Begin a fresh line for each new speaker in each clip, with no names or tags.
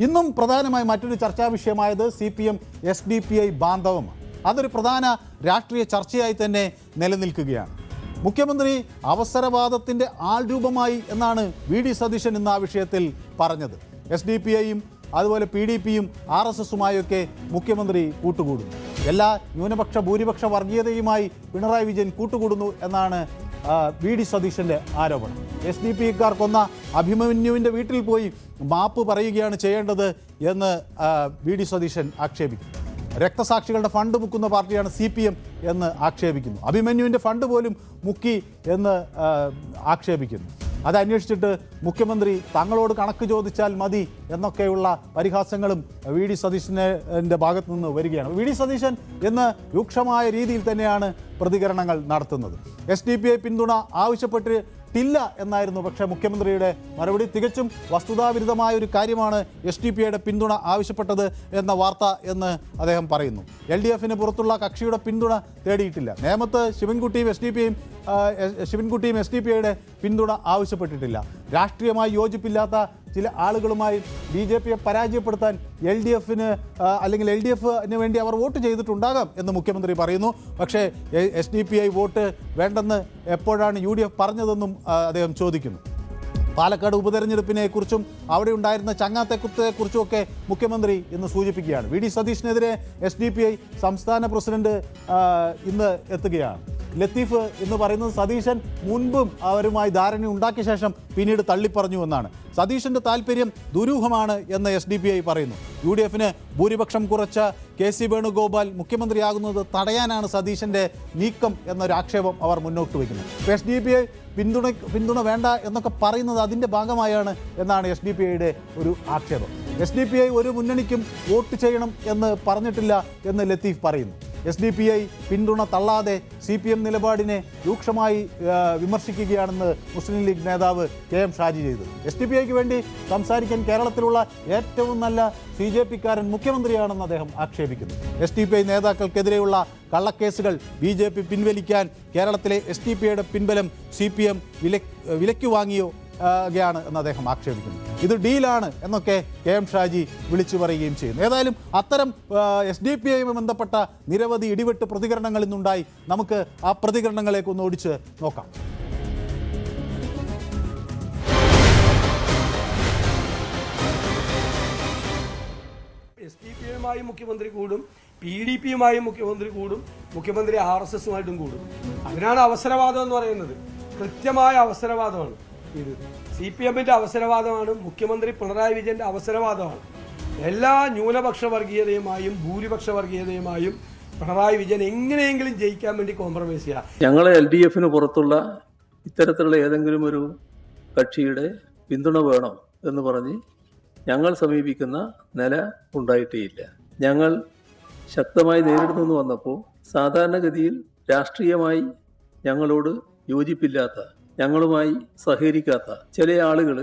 ഇന്നും പ്രധാനമായി മറ്റൊരു ചർച്ചാ വിഷയമായത് CPM SDPI ബാന്ധവമാണ്. അതൊരു പ്രധാന രാഷ്ട്രീയ ചർച്ചയായി തന്നെ നിലനിൽക്കുകയാണ്. മുഖ്യമന്ത്രി അവസരവാദത്തിൻ്റെ ആൾരൂപമായി എന്നാണ് VD സതീശൻ ഇന്ന് ആ വിഷയത്തിൽ പറഞ്ഞത്. SDPIയും അതുപോലെ PDPയും RSSുമായൊക്കെ മുഖ്യമന്ത്രി കൂട്ടുകൂടുന്നു. എല്ലാ ന്യൂനപക്ഷ ഭൂരിപക്ഷ വർഗീയതയുമായി പിണറായി വിജയൻ കൂട്ടുകൂടുന്നു എന്നാണ് VD സതീശൻ്റെ ആരോപണം. SDPക്കാർ കൊന്ന അഭിമന്യുവിൻ്റെ വീട്ടിൽ പോയി മാപ്പ് പറയുകയാണ് ചെയ്യേണ്ടത് എന്ന് VD സതീശൻ ആക്ഷേപിക്കുന്നു. രക്തസാക്ഷികളുടെ ഫണ്ട് മുക്കുന്ന പാർട്ടിയാണ് CPM എന്ന് ആക്ഷേപിക്കുന്നു. അഭിമന്യുവിൻ്റെ ഫണ്ട് പോലും മുക്കി എന്ന് ആക്ഷേപിക്കുന്നു. അത് അന്വേഷിച്ചിട്ട് മുഖ്യമന്ത്രി തങ്ങളോട് കണക്ക് ചോദിച്ചാൽ മതി എന്നൊക്കെയുള്ള പരിഹാസങ്ങളും VD സതീശൻ്റെ ഭാഗത്തു നിന്ന് വരികയാണ്. VD സതീശൻ ഇന്ന് രൂക്ഷമായ രീതിയിൽ തന്നെയാണ് പ്രതികരണങ്ങൾ നടത്തുന്നത്. SDPI പിന്തുണ ആവശ്യപ്പെട്ടിട്ടില്ല എന്നായിരുന്നു പക്ഷേ മുഖ്യമന്ത്രിയുടെ മറുപടി. തികച്ചും വസ്തുതാവിരുദ്ധമായ ഒരു കാര്യമാണ് SDPIയുടെ പിന്തുണ ആവശ്യപ്പെട്ടത് എന്ന വാർത്ത എന്ന് അദ്ദേഹം പറയുന്നു. LDFന് പുറത്തുള്ള കക്ഷിയുടെ പിന്തുണ തേടിയിട്ടില്ല. നേമത്ത് ശിവൻകുട്ടിയും SDPIയുടെ പിന്തുണ ആവശ്യപ്പെട്ടിട്ടില്ല. രാഷ്ട്രീയമായി യോജിപ്പില്ലാത്ത ചില ആളുകളുമായി BJPയെ പരാജയപ്പെടുത്താൻ LDFന് അല്ലെങ്കിൽ LDFന് വേണ്ടി അവർ വോട്ട് ചെയ്തിട്ടുണ്ടാകാം എന്ന് മുഖ്യമന്ത്രി പറയുന്നു. പക്ഷേ SDPI വോട്ട് വേണ്ടെന്ന് എപ്പോഴാണ് UDF പറഞ്ഞതെന്നും അദ്ദേഹം ചോദിക്കുന്നു. പാലക്കാട് ഉപതെരഞ്ഞെടുപ്പിനെ കുറിച്ചും അവിടെ ഉണ്ടായിരുന്ന ചങ്ങാത്തക്കുത്തെക്കുറിച്ചുമൊക്കെ മുഖ്യമന്ത്രി ഇന്ന് സൂചിപ്പിക്കുകയാണ്. VD സതീഷിനെതിരെ SDPI സംസ്ഥാന പ്രസിഡന്റ് ഇന്ന് എത്തുകയാണ്. ലത്തീഫ് എന്ന് പറയുന്നത് സതീശൻ മുൻപും അവരുമായി ധാരണ ഉണ്ടാക്കിയ ശേഷം പിന്നീട് തള്ളിപ്പറഞ്ഞു എന്നാണ്. സതീശൻ്റെ താല്പര്യം ദുരൂഹമാണ് എന്ന് SDPI പറയുന്നു. UDFന് ഭൂരിപക്ഷം കുറച്ച KC വേണുഗോപാൽ മുഖ്യമന്ത്രിയാകുന്നത് തടയാനാണ് സതീശൻ്റെ നീക്കം എന്നൊരാക്ഷേപം അവർ മുന്നോട്ട് വയ്ക്കുന്നു. SDPI പിന്തുണ വേണ്ട എന്നൊക്കെ പറയുന്നത് അതിൻ്റെ ഭാഗമായാണ് എന്നാണ് SDPIയുടെ ഒരു ആക്ഷേപം. SDPI ഒരു മുന്നണിക്കും വോട്ട് ചെയ്യണം എന്ന് പറഞ്ഞിട്ടില്ല എന്ന് ലത്തീഫ് പറയുന്നു. SDPI പിന്തുണ തള്ളാതെ CPM നിലപാടിനെ രൂക്ഷമായി വിമർശിക്കുകയാണെന്ന് മുസ്ലിം ലീഗ് നേതാവ് KM ഷാജി ചെയ്തത്. SDPIക്ക് വേണ്ടി സംസാരിക്കാൻ കേരളത്തിലുള്ള ഏറ്റവും നല്ല CJPക്കാരൻ മുഖ്യമന്ത്രിയാണെന്ന് അദ്ദേഹം ആക്ഷേപിക്കുന്നു. SDPI നേതാക്കൾക്കെതിരെയുള്ള കള്ളക്കേസുകൾ BJP പിൻവലിക്കാൻ കേരളത്തിലെ SDPIയുടെ പിൻബലം CPM വിലയ്ക്ക് വാങ്ങിയോ ാണ് എന്ന് അദ്ദേഹം ആക്ഷേപിക്കുന്നു. ഇത് ഡീലാണ് എന്നൊക്കെ KM ഷാജി വിളിച്ചു പറയുകയും ചെയ്യുന്നു. ഏതായാലും അത്തരം SDPIയുമായി ബന്ധപ്പെട്ട നിരവധി ഇടിവെട്ട് പ്രതികരണങ്ങൾ ഇന്നുണ്ടായി. നമുക്ക് ആ പ്രതികരണങ്ങളേക്ക് ഒന്ന് ഓടിച്ച് നോക്കാം.
SDPIയുമായി മുഖ്യമന്ത്രി കൂടും, PDPയുമായി മുഖ്യമന്ത്രി കൂടും, മുഖ്യമന്ത്രി RSSുമായിട്ടും കൂടും. അതിനാണ് അവസരവാദം എന്ന് പറയുന്നത്. കൃത്യമായ അവസരവാദമാണ് ഇത്. CPMന്റെ അവസരവാദമാണ്, മുഖ്യമന്ത്രി പിണറായി വിജയന്റെ അവസരവാദമാണ്. എല്ലാ ന്യൂനപക്ഷ വർഗീയതയുമായും ഭൂരിപക്ഷ വർഗീയതയുമായും പിണറായി വിജയൻ എങ്ങനെയെങ്കിലും ജയിക്കാൻ വേണ്ടി കോംപ്രമൈസ് ചെയ്യാം.
ഞങ്ങളെ LDFന് പുറത്തുള്ള ഇത്തരത്തിലുള്ള ഏതെങ്കിലും ഒരു കക്ഷിയുടെ പിന്തുണ വേണം എന്ന് പറഞ്ഞ് ഞങ്ങൾ സമീപിക്കുന്ന നില ഉണ്ടായിട്ടേയില്ല. ഞങ്ങൾ ശക്തമായി നേരിടുന്നു വന്നപ്പോൾ സാധാരണഗതിയിൽ രാഷ്ട്രീയമായി ഞങ്ങളോട് യോജിപ്പില്ലാത്ത, ഞങ്ങളുമായി സഹകരിക്കാത്ത ചില ആളുകൾ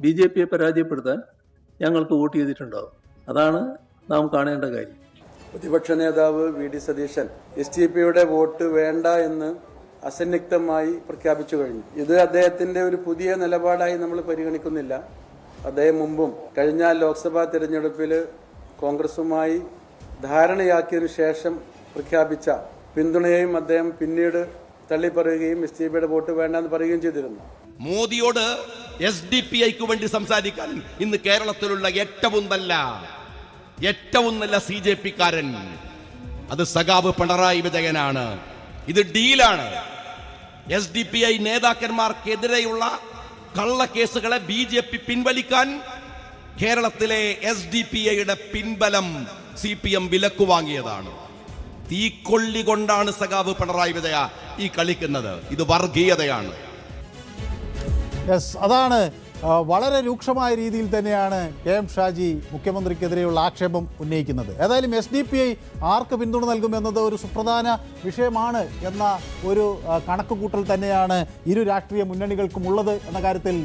BJPയെ പരാജയപ്പെടുത്താൻ ഞങ്ങൾക്ക് വോട്ട് ചെയ്തിട്ടുണ്ടാവും. അതാണ് നാം കാണേണ്ട കാര്യം.
പ്രതിപക്ഷ നേതാവ് VD സതീശൻ SDPയുടെ വോട്ട് വേണ്ട എന്ന് അസന്നിഗ്ധമായി പ്രഖ്യാപിച്ചു കഴിഞ്ഞു. ഇത് അദ്ദേഹത്തിന്റെ ഒരു പുതിയ നിലപാടായി നമ്മൾ പരിഗണിക്കുന്നില്ല. അദ്ദേഹം മുമ്പും കഴിഞ്ഞ ലോക്സഭാ തിരഞ്ഞെടുപ്പിൽ കോൺഗ്രസുമായി ധാരണയാക്കിയതിനു ശേഷം പ്രഖ്യാപിച്ച പിന്തുണയെയും അദ്ദേഹം പിന്നീട് തള്ളിപ്പറയുകയും SDPയുടെ വോട്ട് വേണ്ടെന്ന് പറയുകയും ചെയ്തിരുന്നു.
മോദിയോട് SDPIക്ക് വേണ്ടി സംസാരിക്കാൻ ഇന്ന് കേരളത്തിലുള്ള ഏറ്റവും നല്ല CJPക്കാരൻ അത് സഖാവ് പിണറായി വിജയനാണ്. ഇത് ഡീലാണ്. SDPI നേതാക്കന്മാർക്കെതിരെയുള്ള കള്ളക്കേസുകളെ BJP പിൻവലിക്കാൻ കേരളത്തിലെ SDPIയുടെ പിൻബലം CPM വിലക്കു വാങ്ങിയതാണ്. തീക്കൊള്ളി കൊണ്ടാണ് സഖാവ് പിണറായി വിജയ ഈ കളിക്കുന്നത്. ഇത് വർഗീയതയാണ്.
അതാണ് വളരെ രൂക്ഷമായ രീതിയിൽ തന്നെയാണ് KM ഷാജി മുഖ്യമന്ത്രിക്കെതിരെയുള്ള ആക്ഷേപം ഉന്നയിക്കുന്നത്. ഏതായാലും SDPI ആർക്ക് പിന്തുണ നൽകുമെന്നത് ഒരു സുപ്രധാന വിഷയമാണ് എന്ന ഒരു കണക്കുകൂട്ടൽ തന്നെയാണ് ഇരു രാഷ്ട്രീയ മുന്നണികൾക്കും ഉള്ളത് എന്ന കാര്യത്തിൽ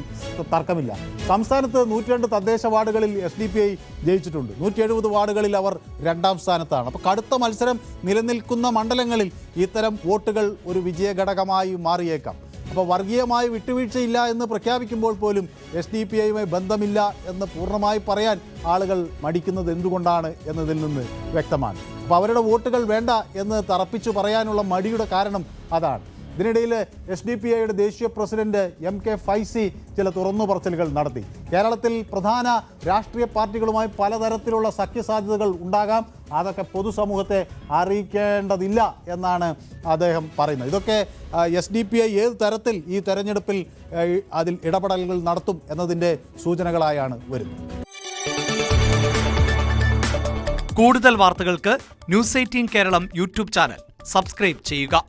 തർക്കമില്ല. സംസ്ഥാനത്ത് 102 തദ്ദേശ വാർഡുകളിൽ SDPI ജയിച്ചിട്ടുണ്ട്. 170 വാർഡുകളിൽ അവർ 2ാം സ്ഥാനത്താണ്. അപ്പോൾ കടുത്ത മത്സരം നിലനിൽക്കുന്ന മണ്ഡലങ്ങളിൽ ഇത്തരം വോട്ടുകൾ ഒരു വിജയഘടകമായി മാറിയേക്കാം. അപ്പോൾ വർഗീയമായ വിട്ടുവീഴ്ചയില്ല എന്ന് പ്രഖ്യാപിക്കുമ്പോൾ പോലും SDPIയുമായി ബന്ധമില്ല എന്ന് പൂർണ്ണമായി പറയാൻ ആളുകൾ മടിക്കുന്നത് എന്തുകൊണ്ടാണ് എന്നതിൽ നിന്ന് വ്യക്തമാണ്. അപ്പോൾ അവരുടെ വോട്ടുകൾ വേണ്ട എന്ന് തറപ്പിച്ചു പറയാനുള്ള മടിയുടെ കാരണം അതാണ്. ഇതിനിടയിൽ SDPIയുടെ ദേശീയ പ്രസിഡന്റ് MK ഫൈസി ചില തുറന്നു പറച്ചിലുകൾ നടത്തി. കേരളത്തിൽ പ്രധാന രാഷ്ട്രീയ പാർട്ടികളുമായി പലതരത്തിലുള്ള സഖ്യസാധ്യതകൾ ഉണ്ടാകാം, അതൊക്കെ പൊതുസമൂഹത്തെ അറിയിക്കേണ്ടതില്ല എന്നാണ് അദ്ദേഹം പറയുന്നത്. ഇതൊക്കെ SDPI ഏത് തരത്തിൽ ഈ തെരഞ്ഞെടുപ്പിൽ അതിൽ ഇടപെടലുകൾ നടത്തും എന്നതിൻ്റെ സൂചനകളായാണ് വരുന്നത്.
കൂടുതൽ വാർത്തകൾക്ക് News 18 Keralam YouTube channel subscribe ചെയ്യുക.